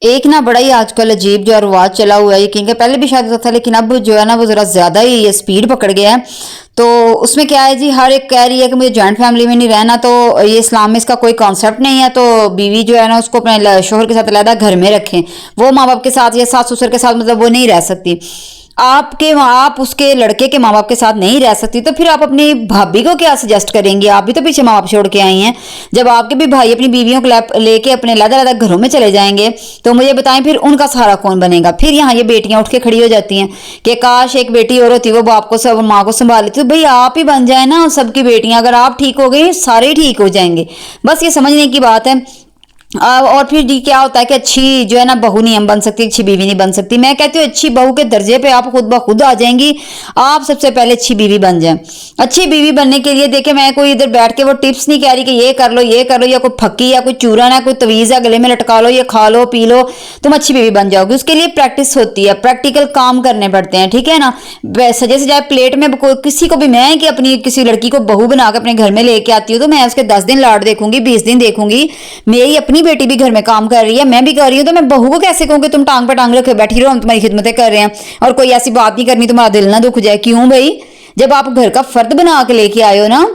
एक ना बड़ा ही आजकल अजीब जो है रिवाज चला हुआ है, यकीन है पहले भी शायद होता था लेकिन अब जो है ना वो ज़रा ज़्यादा ही ये स्पीड पकड़ गया है। तो उसमें क्या है जी, हर एक कह रही है कि मुझे जॉइंट फैमिली में नहीं रहना, तो ये इस्लाम में इसका कोई कॉन्सेप्ट नहीं है। तो बीवी जो है ना उसको अपने शोहर के साथ अलग घर में रखें, वो माँ बाप के साथ या सास ससुर के साथ मतलब वो नहीं रह सकती। आप उसके लड़के के माँ बाप के साथ नहीं रह सकती, तो फिर आप अपनी भाभी को क्या सजेस्ट करेंगे? आप भी तो पीछे माँ बाप छोड़ के आई हैं। जब आपके भी भाई अपनी बीवियों को लेके अपने अलग अलग घरों में चले जाएंगे, तो मुझे बताएं फिर उनका सहारा कौन बनेगा? फिर यहाँ ये बेटियां उठ के खड़ी हो जाती हैं कि काश एक बेटी और होती, वो बाप को सब माँ को संभाल लेती। तो भाई आप ही बन जाए ना सबकी बेटियां, अगर आप ठीक हो गई सारे ही ठीक हो जाएंगे। बस ये समझने की बात है। और फिर जी क्या होता है कि अच्छी जो है ना बहू नहीं हम बन सकती, अच्छी बीवी नहीं बन सकती। मैं कहती हूँ अच्छी बहू के दर्जे पे आप खुद ब खुद आ जाएंगी। आप सबसे पहले अच्छी बीवी बन जाएं। अच्छी बीवी बनने के लिए देखे, मैं कोई इधर बैठ के वो टिप्स नहीं कह रही कि ये कर लो ये कर लो, या कोई फक्की या कोई चूरन है, कोई तवीज़ है गले में लटका लो, ये खा लो पी लो, तुम अच्छी बीवी बन जाओगी। उसके लिए प्रैक्टिस होती है, प्रैक्टिकल काम करने पड़ते हैं, ठीक है ना। सजे सजाए प्लेट में किसी को भी, मैं कि अपनी किसी लड़की को बहू बना के अपने घर में लेके आती हूँ तो मैं उसके 10 दिन लाड देखूंगी, 20 दिन देखूंगी। मेरी अपनी बेटी भी घर में काम कर रही है, मैं भी कर रही हूँ, तो मैं बहू को कैसे कहूँ कि तुम टांग पे टांग रखे बैठी रहो, हम तुम्हारी खिदमतें कर रहे हैं और कोई ऐसी बात नहीं करनी तुम्हारा दिल ना दुख जाए? क्यों भाई? जब आप घर का फर्द बना के लेके आए हो ना,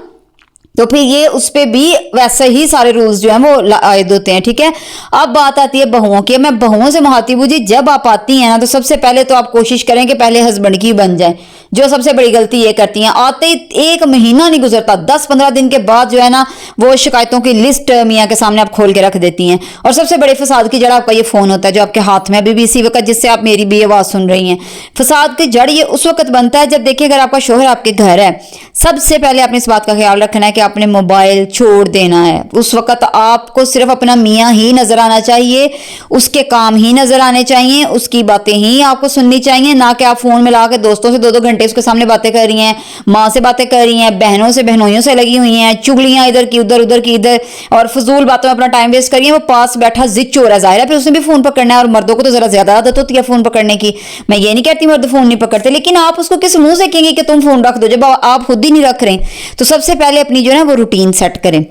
तो फिर ये उस पे भी वैसे ही सारे रूल्स जो हैं वो आयद होते हैं, ठीक है। अब बात आती है बहुओं की। मैं बहुओं से मुहातिब हूँ जी, जब आप आती हैं ना तो सबसे पहले तो आप कोशिश करें कि पहले हस्बैंड की बन जाए। जो सबसे बड़ी गलती ये करती हैं, आते ही एक महीना नहीं गुजरता, 10-15 दिन के बाद जो है ना वो शिकायतों की लिस्ट मियाँ के सामने आप खोल के रख देती हैं। और सबसे बड़े फसाद की जड़ आपका ये फोन होता है जो आपके हाथ में अभी भी इसी वक्त, जिससे आप मेरी भी आवाज सुन रही हैं। फसाद की जड़ ये उस वक्त बनता है जब देखिए अगर आपका शोहर आपके घर है, सबसे पहले आपने इस बात का ख्याल रखना है कि आपने मोबाइल छोड़ देना है। उस वक्त आपको सिर्फ अपना मियाँ ही नजर आना चाहिए, उसके काम ही नजर आने चाहिए, उसकी बातें ही आपको सुननी चाहिए, ना कि आप फोन मिला के दोस्तों से 2-2 घंटे उसके सामने बातें कर रही हैं, माँ से बातें कर रही हैं, बहनों से बहनोइयों से लगी हुई हैं, चुगलियां इधर की उधर उधर की इधर, और फजूल बातों में अपना टाइम वेस्ट करिए। वो पास बैठा जिद चोर है, जाहिर है फिर उसने भी फोन पकड़ना है, और मर्दों को तो जरा ज्यादा आदत होती है फोन पकड़ने की। मैं ये नहीं कहती मर्द फोन नहीं पकड़ते, लेकिन आप उसको किस मुंह से कहेंगे कि तुम फोन रख दो जब आप खुद ही नहीं रख रहे? तो सबसे पहले अपनी जो है ना वो रूटीन सेट करें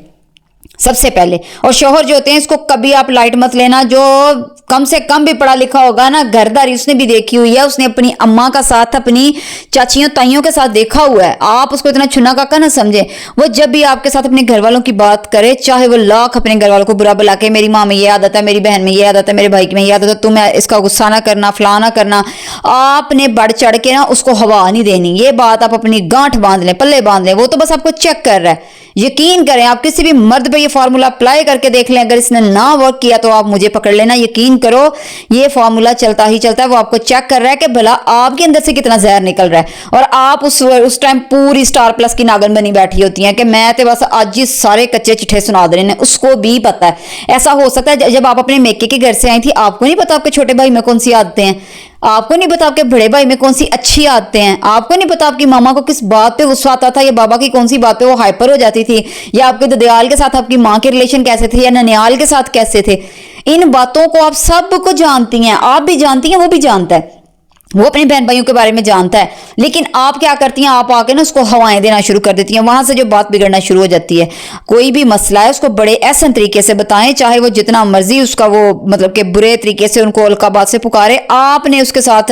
सबसे पहले। और शोहर जो होते हैं इसको कभी आप लाइट मत लेना। जो कम से कम भी पढ़ा लिखा होगा ना, घरदारी उसने भी देखी हुई है, उसने अपनी अम्मा का साथ अपनी चाचियों ताइयों के साथ देखा हुआ है। आप उसको इतना छुना काका ना समझे। वो जब भी आपके साथ अपने घर वालों की बात करे, चाहे वो लाख अपने घर वालों को बुरा बुला के मेरी माँ में ये आदत है, मेरी बहन में ये आदत है, मेरे भाई में ये आदत है, तुम इसका गुस्सा ना करना, फला ना करना, आपने बढ़ चढ़ के ना उसको हवा नहीं देनी। ये बात आप अपनी गांठ बांध लें, पल्ले बांध लें। वो तो बस आपको चेक कर रहा है। यकीन करें, आप किसी भी मर्द पे ये फार्मूला अप्लाई करके देख लें, अगर इसने ना वर्क किया तो आप मुझे पकड़ लेना। यकीन करो ये फार्मूला चलता ही चलता है। वो आपको चेक कर रहा है कि भला आपके अंदर से कितना जहर निकल रहा है, और आप उस टाइम पूरी स्टार प्लस की नागन बनी बैठी होती हैं कि मैं तो बस आज ही सारे कच्चे चिट्ठे सुना दे रहे हैं। उसको भी पता है। ऐसा हो सकता है जब आप अपने मेके के घर से आई थी, आपको नहीं पता आपके छोटे भाई में कौन सी आदतें हैं, आपको नहीं पता आपके बड़े भाई में कौन सी अच्छी आदतें हैं, आपको नहीं पता आपकी मामा को किस बात पे गुस्सा आता था, या बाबा की कौन सी बात पे वो हाइपर हो जाती थी, या आपके ददियाल के साथ आपकी माँ के रिलेशन कैसे थे, या ननियाल के साथ कैसे थे। इन बातों को आप सब को जानती हैं, आप भी जानती हैं, वो भी जानता है, वो अपने बहन भाइयों के बारे में जानता है। लेकिन आप क्या करती हैं, आप आके ना उसको हवाएं देना शुरू कर देती हैं। वहां से जो बात बिगड़ना शुरू हो जाती है। कोई भी मसला है उसको बड़े ऐसे तरीके से बताएं, चाहे वो जितना मर्जी उसका वो मतलब कि बुरे तरीके से उनको अलकाबात से पुकारे, आपने उसके साथ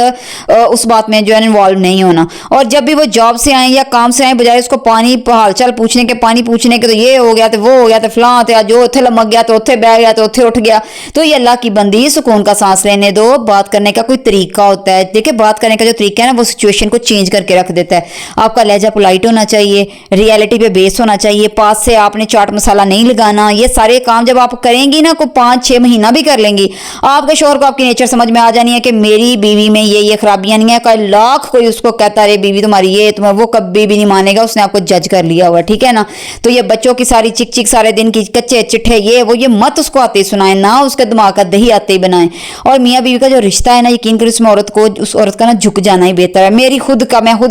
उस बात में जो है इन्वॉल्व नहीं होना। और जब भी वो जॉब से आए या काम से आए, बजाय उसको पानी हालचाल पूछने के, पानी पूछने के, तो ये हो गया तो वो हो गया तो फलां तो जो उथे लमक गया तो उथे बह गया तो उथे उठ गया, तो ये अल्लाह की बंदी सुकून का सांस लेने दो। बात करने का कोई तरीका होता है, कि बात करने का जो तरीका है ना वो सिचुएशन को चेंज करके रख देता है। आपका लहजा पोलाइट होना चाहिए, रियलिटी पे बेस होना चाहिए, पास से आपने चाट मसाला नहीं लगाना। ये सारे काम जब आप करेंगी ना, को 5-6 महीना भी कर लेंगी, आपके शोहर को आपकी नेचर समझ में आ जानी है कि मेरी बीवी में ये खराबियां नहीं है। कोई लाख कोई उसको कहता रहे बीवी तुम्हारी ये तुम्हें वो, कभी भी नहीं मानेगा, उसने आपको जज कर लिया हुआ, ठीक है ना। तो ये बच्चों की सारी चिक चिक सारे दिन की कच्चे चिट्ठे ये वो, ये मत उसको आते ही सुनाए, ना उसके दिमाग का दही आते ही बनाए। और मियाँ बीवी का जो रिश्ता है ना, यकीन करो उसमें औरत को, उस औरत का ना झुक जाना ही बेहतर है। मैं खुद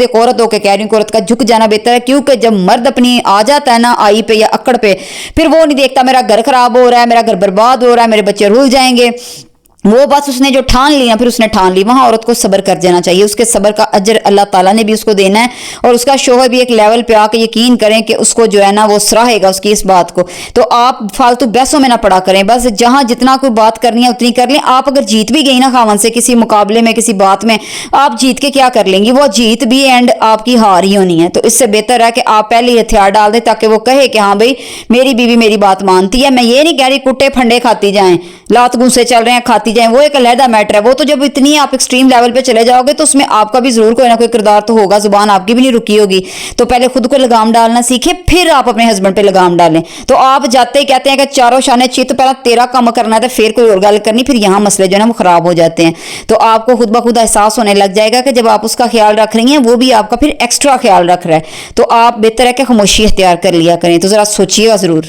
एक औरत होकर कह रही हूँ, औरत का झुक जाना बेहतर है। क्योंकि जब मर्द अपनी आ जाता है ना आई पे या अकड़ पे, फिर वो नहीं देखता मेरा घर खराब हो रहा है, मेरा घर बर्बाद हो रहा है, मेरे बच्चे रुल जाएंगे, वो बस उसने जो ठान लिया फिर उसने ठान ली, वहाँ औरत को सब्र कर जाना चाहिए, उसके सब्र का अजर अल्लाह ताला ने भी उसको देना है और उसका शोहर भी एक लेवल पे आके यकीन करें कि उसको जो है ना वो सराहेगा उसकी इस बात को। तो आप फालतू बहसों में ना पड़ा करें, बस जहाँ जितना कोई बात करनी है उतनी कर लें। आप अगर जीत भी गई ना खावन से किसी मुकाबले में किसी बात में, आप जीत के क्या कर लेंगी, वो जीत भी एंड आपकी हार ही होनी है। तो इससे बेहतर है कि आप पहले ही हथियार डाल दें ताकि वो कहे कि हाँ भाई मेरी बीवी मेरी बात मानती है। मैं ये नहीं कह रही कुट्टे फंडे खाती जाएं, लात गूंसे चल रहे हैं खाती जाएं, वो एक अलहदा मैटर है। वो तो जब इतनी आप एक्सट्रीम लेवल पे चले जाओगे तो उसमें आपका भी जरूर कोई ना कोई किरदार तो होगा, जुबान आपकी भी नहीं रुकी होगी। तो पहले खुद को लगाम डालना सीखे फिर आप अपने हस्बैंड पे लगाम डालें। तो आप जाते ही कहते हैं कि चारों शाने चित पहला तेरा काम करना है फिर कोई और गल करनी, फिर यहाँ मसले जो है ना वो खराब हो जाते हैं। तो आपको खुद ब खुद एहसास होने लग जाएगा कि जब आप उसका ख्याल रख रही हैं वो भी आपका फिर एक्स्ट्रा ख्याल रख रहा है। तो आप बेहतर है कि खामोशी अख्तियार कर लिया करें। तो जरा सोचिएगा जरूर।